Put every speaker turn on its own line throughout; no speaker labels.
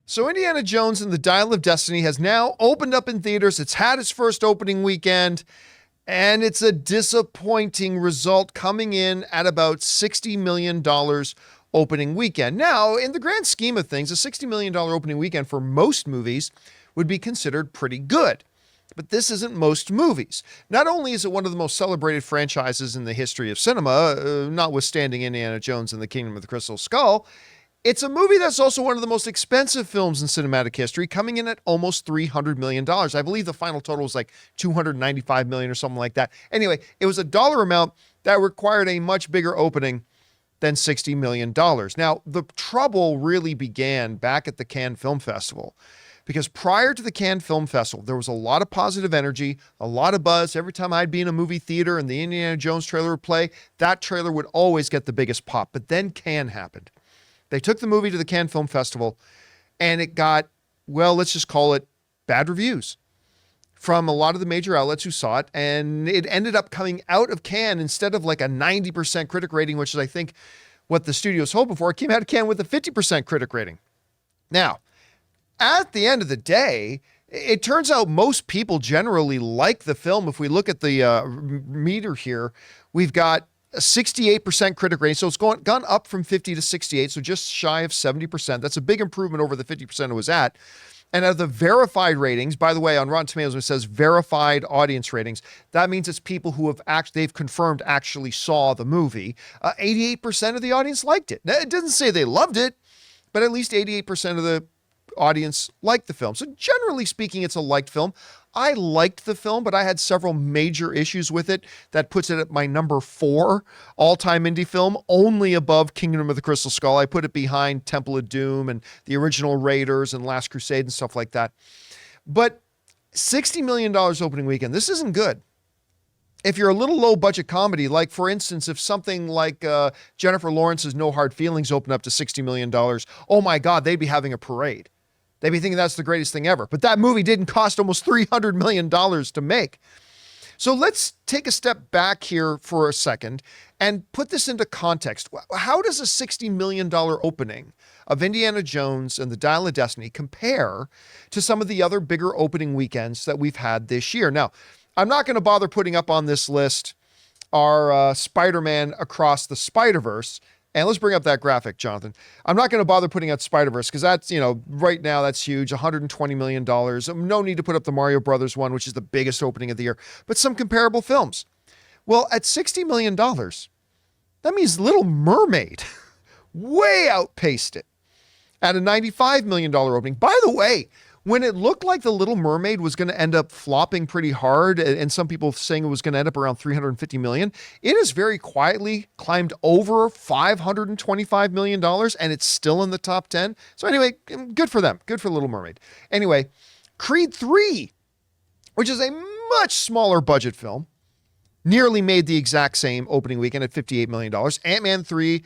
So Indiana Jones and the Dial of Destiny has now opened up in theaters. It's had its first opening weekend, and it's a disappointing result, coming in at about $60 million opening weekend. Now, in the grand scheme of things, a $60 million opening weekend for most movies would be considered pretty good. But this isn't most movies. Not only is it one of the most celebrated franchises in the history of cinema, notwithstanding Indiana Jones and the Kingdom of the Crystal Skull, it's a movie that's also one of the most expensive films in cinematic history, coming in at almost $300 million. I believe the final total was like $295 million or something like that. Anyway, it was a dollar amount that required a much bigger opening than $60 million. Now, the trouble really began back at the Cannes Film Festival, because prior to the Cannes Film Festival, there was a lot of positive energy, a lot of buzz. Every time I'd be in a movie theater and the Indiana Jones trailer would play, that trailer would always get the biggest pop. But then Cannes happened. They took the movie to the Cannes Film Festival, and it got, well, let's just call it bad reviews from a lot of the major outlets who saw it, and it ended up coming out of Cannes instead of like a 90% critic rating, which is, I think, what the studio's hoping for. It came out of Cannes with a 50% critic rating. Now, at the end of the day, it turns out most people generally like the film. If we look at the meter here, we've got a 68% critic rating. So it's gone up from 50 to 68, so just shy of 70%. That's a big improvement over the 50% it was at. And out of the verified ratings, by the way, on Rotten Tomatoes, it says verified audience ratings. That means it's people who have they've confirmed actually saw the movie. 88% of the audience liked it. Now, it doesn't say they loved it, but at least 88% of the audience liked the film. So generally speaking, it's a liked film. I liked the film, but I had several major issues with it. That puts it at my number 4 all-time indie film, only above Kingdom of the Crystal Skull. I put it behind Temple of Doom and the original Raiders and Last Crusade and stuff like that. But $60 million opening weekend, this isn't good. If you're a little low-budget comedy, like, for instance, if something like Jennifer Lawrence's No Hard Feelings opened up to $60 million, oh my God, they'd be having a parade. They'd be thinking that's the greatest thing ever. But that movie didn't cost almost $300 million to make. So let's take a step back here for a second and put this into context. How does a $60 million opening of Indiana Jones and the Dial of Destiny compare to some of the other bigger opening weekends that we've had this year? Now, I'm not going to bother putting up on this list our Spider-Man Across the Spider-Verse. And let's bring up that graphic, Jonathan. I'm not going to bother putting out Spider-Verse because that's, right now that's huge, $120 million. No need to put up the Mario Brothers one, which is the biggest opening of the year, but some comparable films. Well, at $60 million, that means Little Mermaid way outpaced it at a $95 million opening. By the way, when it looked like The Little Mermaid was going to end up flopping pretty hard, and some people saying it was going to end up around $350 million, it has very quietly climbed over $525 million, and it's still in the top 10. So anyway, good for them. Good for Little Mermaid. Anyway, Creed 3, which is a much smaller budget film, nearly made the exact same opening weekend at $58 million. Ant-Man 3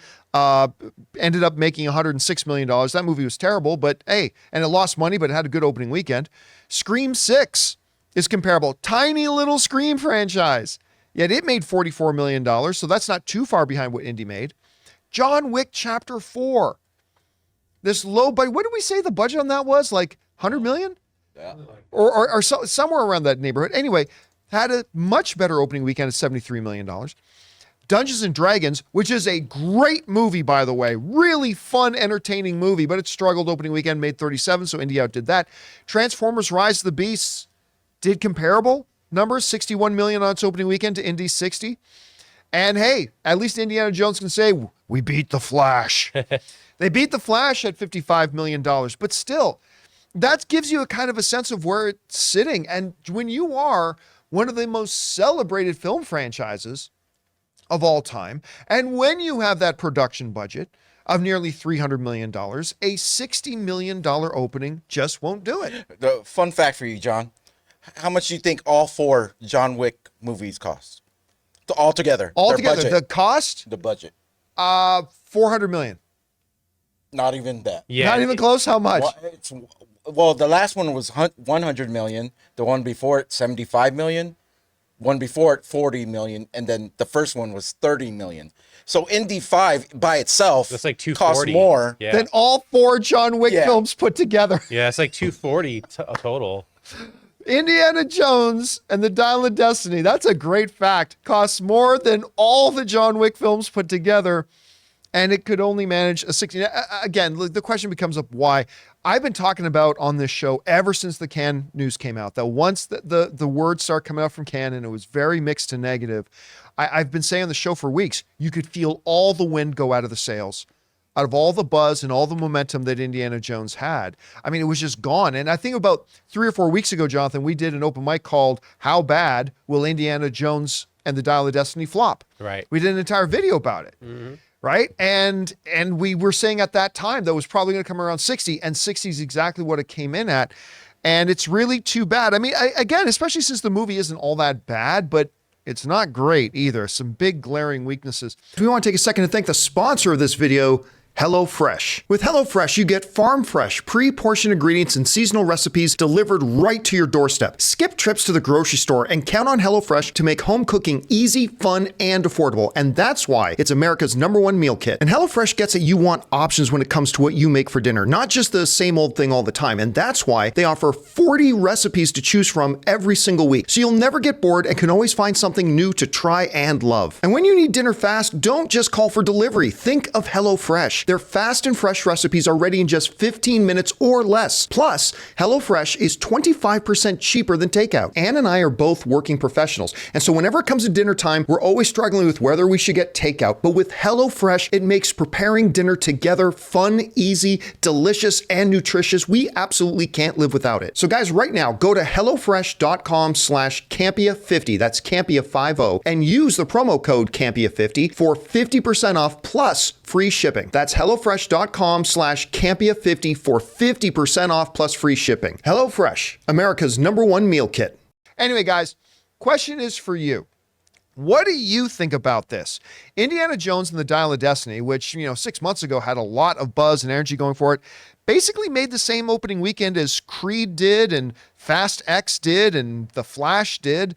ended up making $106 million. That movie was terrible, but hey, and it lost money, but it had a good opening weekend. Scream 6 is comparable. Tiny little Scream franchise. Yet it made $44 million, so that's not too far behind what Indy made. John Wick Chapter 4. This low budget, what did we say the budget on that was? Like 100 million?
Yeah.
Or somewhere around that neighborhood. Anyway, had a much better opening weekend at $73 million. Dungeons and Dragons, which is a great movie, by the way, really fun, entertaining movie, but it struggled opening weekend, made 37, so Indy outdid that. Transformers Rise of the Beasts did comparable numbers, 61 million on its opening weekend to Indy's 60. And hey, at least Indiana Jones can say, we beat the Flash. They beat the Flash at $55 million, but still, that gives you a kind of a sense of where it's sitting. And when you are one of the most celebrated film franchises of all time, and when you have that production budget of nearly $300 million, a $60 million opening just won't do it.
The fun fact for you, John, how much do you think all 4 John Wick movies cost? Altogether.
Altogether, the cost?
The budget.
$400 million.
Not even that.
Yeah. Not even close? How much?
Well, the last one was 100 million. The one before it, 75 million. One before it, 40 million. And then the first one was 30 million. So Indy 5 by itself
That's like
costs
240
more.
Yeah.
Than all 4 John Wick
Yeah.
films put together.
Yeah, it's like 240 total.
Indiana Jones and the Dial of Destiny, that's a great fact, costs more than all the John Wick films put together, and it could only manage a 60. Again, the question becomes up why. I've been talking about on this show ever since the Cannes news came out, that once the words start coming out from Cannes, and it was very mixed to negative, I've been saying on the show for weeks, you could feel all the wind go out of the sails, out of all the buzz and all the momentum that Indiana Jones had. I mean, it was just gone. And I think about 3 or 4 weeks ago, Jonathan, we did an open mic called How Bad Will Indiana Jones and the Dial of Destiny Flop?
Right.
We did an entire video about it. Right. And we were saying at that time that it was probably going to come around 60, and 60 is exactly what it came in at. And it's really too bad. I mean, again, especially since the movie isn't all that bad, but it's not great either. Some big glaring weaknesses. We want to take a second to thank the sponsor of this video, HelloFresh. With HelloFresh, you get farm fresh, pre-portioned ingredients and seasonal recipes delivered right to your doorstep. Skip trips to the grocery store and count on HelloFresh to make home cooking easy, fun, and affordable. And that's why it's America's #1 meal kit. And HelloFresh gets it. You want options when it comes to what you make for dinner, not just the same old thing all the time. And that's why they offer 40 recipes to choose from every single week. So you'll never get bored and can always find something new to try and love. And when you need dinner fast, don't just call for delivery. Think of HelloFresh. Their fast and fresh recipes are ready in just 15 minutes or less. Plus, HelloFresh is 25% cheaper than takeout. Ann and I are both working professionals, and so whenever it comes to dinner time, we're always struggling with whether we should get takeout. But with HelloFresh, it makes preparing dinner together fun, easy, delicious, and nutritious. We absolutely can't live without it. So guys, right now, go to HelloFresh.com/Campea50, that's Campea50, and use the promo code Campea50 for 50% off plus free shipping. That's HelloFresh.com/Campea50 for 50% off plus free shipping. HelloFresh, America's #1 meal kit. Anyway, guys, question is for you. What do you think about this? Indiana Jones and the Dial of Destiny, which, 6 months ago had a lot of buzz and energy going for it, basically made the same opening weekend as Creed did and Fast X did and The Flash did,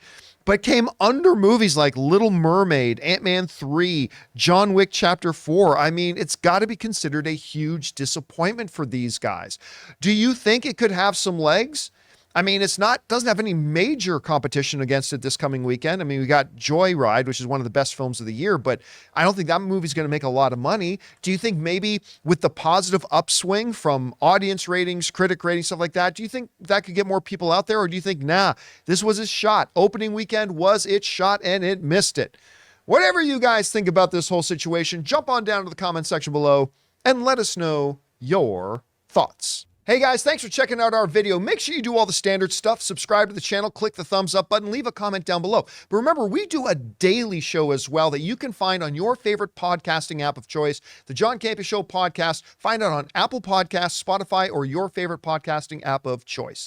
but came under movies like Little Mermaid, Ant-Man 3, John Wick Chapter 4. I mean, it's got to be considered a huge disappointment for these guys. Do you think it could have some legs? I mean, doesn't have any major competition against it this coming weekend. I mean, we got Joyride, which is one of the best films of the year, but I don't think that movie's going to make a lot of money. Do you think maybe with the positive upswing from audience ratings, critic ratings, stuff like that, do you think that could get more people out there? Or do you think, nah, this was its shot. Opening weekend was its shot and it missed it. Whatever you guys think about this whole situation, jump on down to the comment section below and let us know your thoughts. Hey guys, thanks for checking out our video. Make sure you do all the standard stuff. Subscribe to the channel, click the thumbs up button, leave a comment down below. But remember, we do a daily show as well that you can find on your favorite podcasting app of choice. The John Campea Show podcast. Find it on Apple Podcasts, Spotify, or your favorite podcasting app of choice.